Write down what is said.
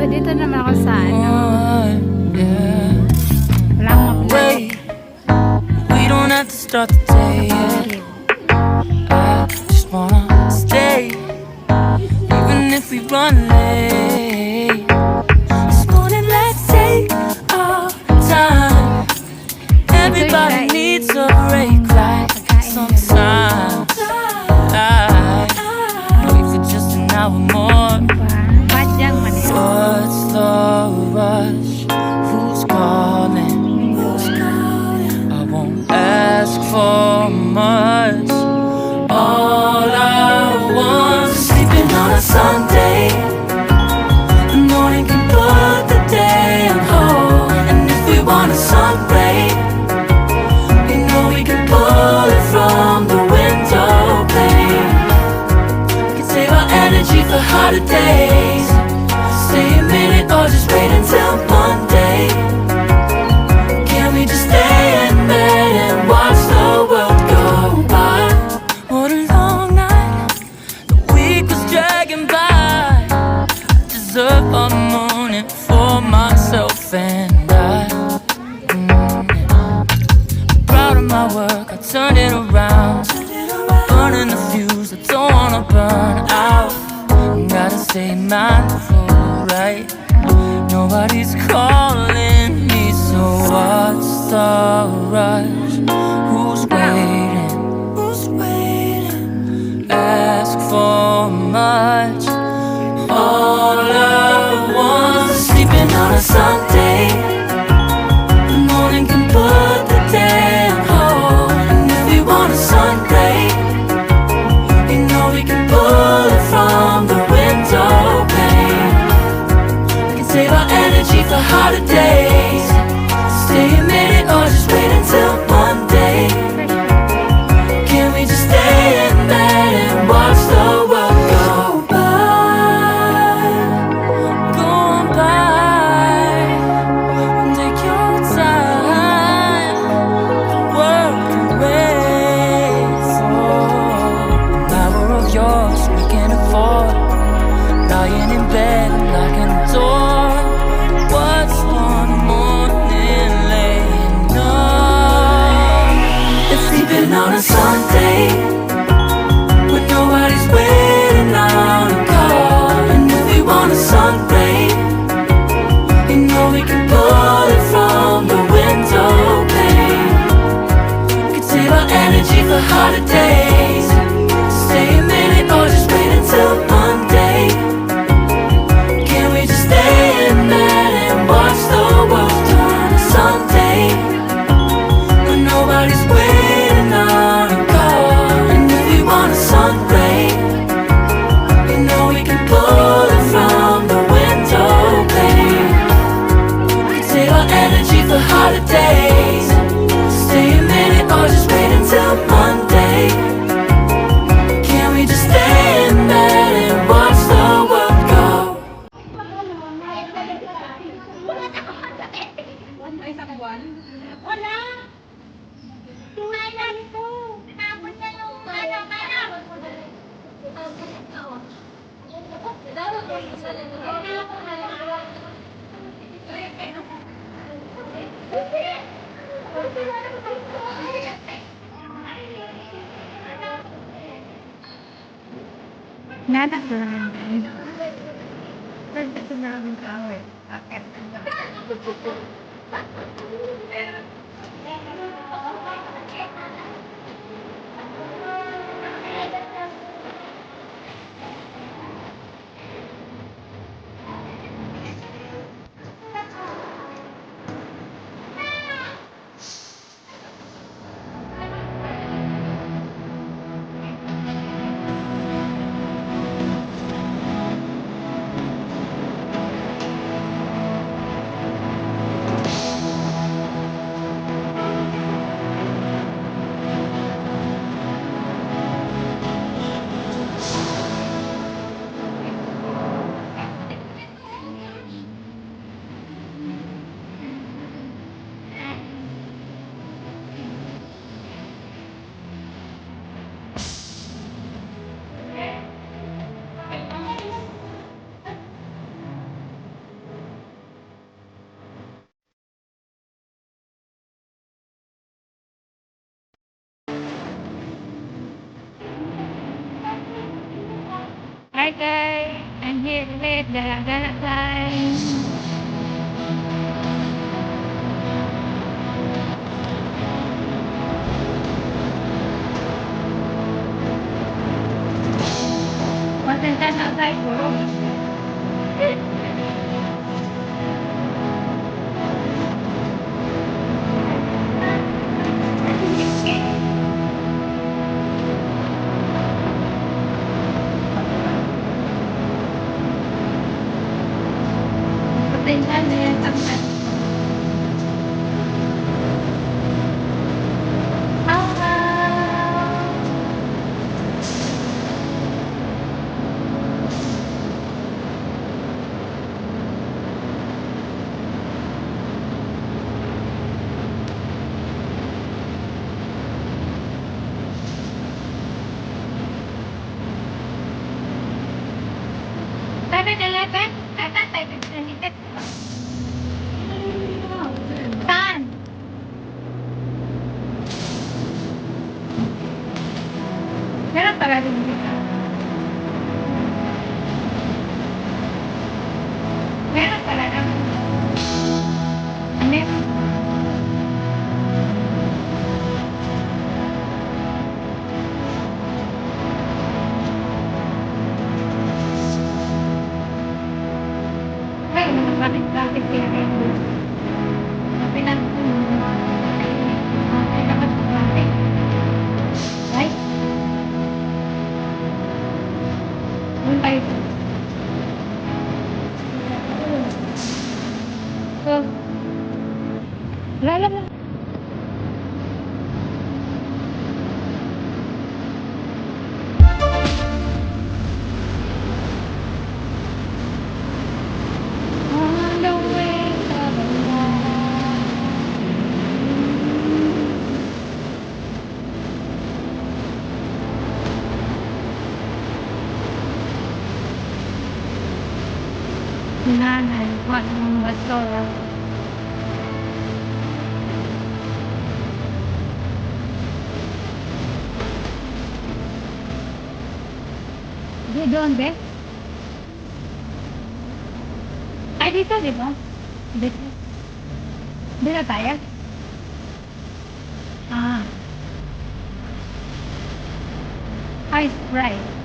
Dito naman ako sa Wait, we don't have to start the day yet. I just wanna stay, even if we run late. This morning, let's take our time. Everybody needs a break, right? Sometimes I wait for just an hour more. What's the rush? Who's calling? I won't ask for much. All I want is sleeping on a Sunday. The morning can put the day on hold. And if we want a sun ray, we know we can pull it from the window pane. We can save our energy for harder days. Stay a minute or just wait until Monday. Can we just stay in bed and watch the world go by? What a long night, the week was dragging by. I deserve a morning for myself and I. Proud of my work, I turned it around. Burning the fuse, I don't wanna burn out. Gotta stay mindful, right? Nobody's calling me, so what's the rush? Who's waiting? Who's waiting? Ask for much. All I want is sleeping on a Sunday. The morning can put the day on hold. And if we want a sun ray, you know we can pull it from the window pane. We can save our energy for harder days. Stay a minute or just wait until Monday. Can we just stay in bed and watch the world go by? Go on by. Take your time. The world can wait. An hour of yours we can afford. Lying in bed and locking the door. What's one morning laying up? It's sleeping on a Sunday when nobody's waiting on a call. And if we want a sun ray, you know we can pull it from the window pane. We can save our energy for harder days. Stay a minute or just wait until Monday. Can we just stay in bed and watch the world turn to Sunday when nobody's waiting on a call? And if we want a sun ray, you know we can pull it from the window pane. We can save our energy for harder days. Stay a minute or just wait until Monday. Can we just stay in bed and watch the world go? Wala! Tunay lang ito! Tinapon niya yung Nanak na. Nandito na kami kawin. Akit. Hi guys, I'm here with Dalaga guys. Pasensya na guys, bro. Pasensya na yan, tanggal. Sabi nila, Ben, tayo nagsalit. Saan? Meron pala rin dito. Meron pala rin. Ano yun? Ay, bakit kaya ito? Right? Doon tayo. So, lala. On the way to the light. Nanay, wag mong bato. Di doon, be? Ay, dito, di ba? Dito. Dito tayo? Ah. Ay, right.